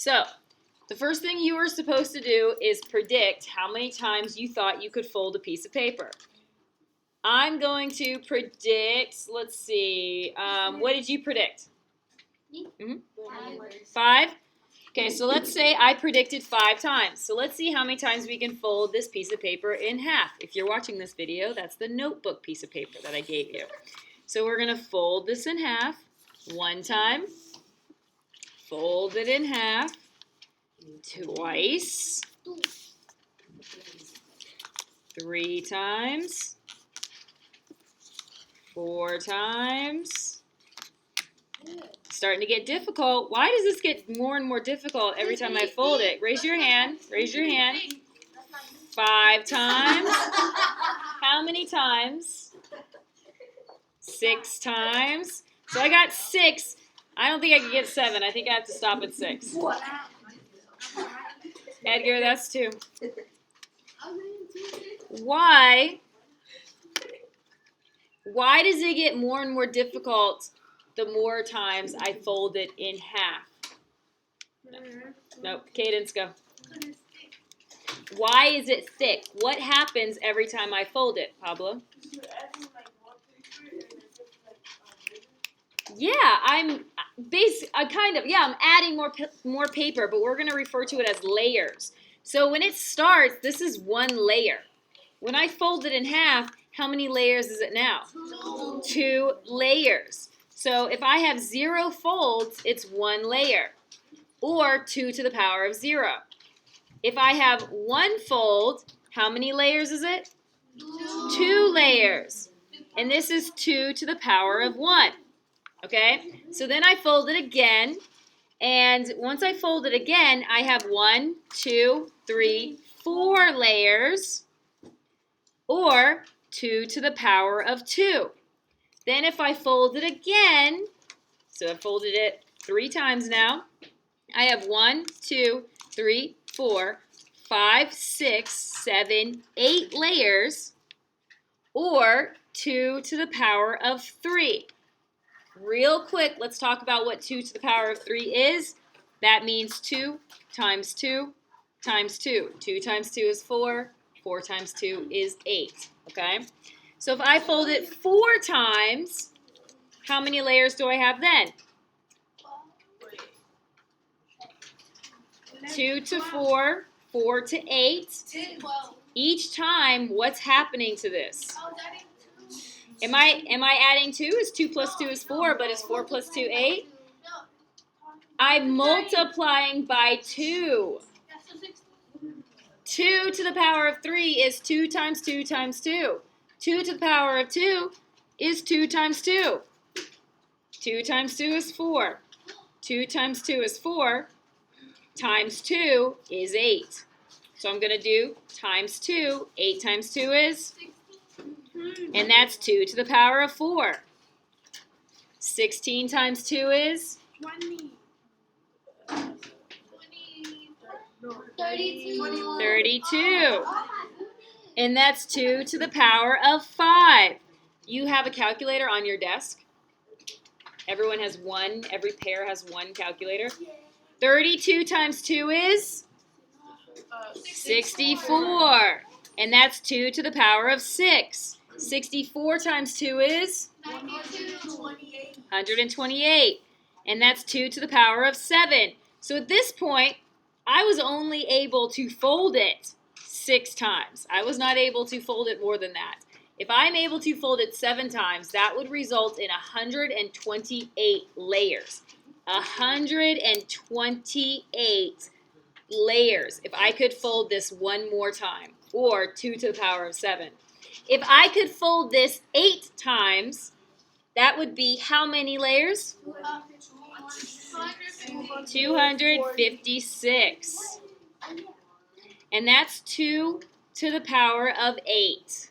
So, the first thing you are supposed to do is predict how many times you thought you could fold a piece of paper. I'm going to predict, let's see, what did you predict? 5? Okay, so let's say I predicted 5 times. So let's see how many times we can fold this piece of paper in half. If you're watching this video, that's the notebook piece of paper that I gave you. So we're going to fold this in half 1 time, fold it in half, twice, 3 times, 4 times. Starting to get difficult. Why does this get more and more difficult every time I fold it? Raise your hand. Raise your hand. 5 times. How many times? 6 times. So I got 6. I don't think I can get 7. I think I have to stop at 6. Edgar, that's 2. Why does it get more and more difficult the more times I fold it in half? Nope. Cadence, go. Why is it thick? What happens every time I fold it, Pablo? Yeah, I'm adding more paper, but we're going to refer to it as layers. So when it starts, this is 1 layer. When I fold it in half, how many layers is it now? 2 layers. So if I have 0 folds, it's 1 layer, or 2 to the power of 0. If I have 1 fold, how many layers is it? 2 layers. And this is 2 to the power of 1. Okay? So then I fold it again, and once I fold it again, I have 1, 2, 3, 4 layers, or 2 to the power of 2. Then if I fold it again, so I've folded it 3 times now, I have 1, 2, 3, 4, 5, 6, 7, 8 layers, or 2 to the power of 3. Real quick, let's talk about what 2 to the power of 3 is. That means 2 times 2 times 2. 2 times 2 is 4. 4 times 2 is 8. Okay? So if I fold it 4 times, how many layers do I have then? 2 to 4, 4 to 8. Each time, what's happening to this? Am I adding 2? Is 2 plus 2 is 4, but is 4 plus 2 8? I'm multiplying by 2. 2 to the power of 3 is 2 times 2 times 2. 2 to the power of 2 is 2 times 2. 2 times 2 is 4. 2 times 2 is 4. Times 2 is 8. So I'm going to do times 2. 8 times 2 is? And that's 2 to the power of 4. 16 times 2 is? 32. And that's 2 to the power of 5. You have a calculator on your desk. Everyone has one. Every pair has 1 calculator. 32 times 2 is? 64. And that's 2 to the power of 6. 64 times 2 is? 128. And that's 2 to the power of 7. So at this point, I was only able to fold it 6 times. I was not able to fold it more than that. If I'm able to fold it 7 times, that would result in 128 layers. 128 layers if I could fold this 1 more time, or 2 to the power of 7. If I could fold this 8 times, that would be how many layers? 256. And that's 2 to the power of 8.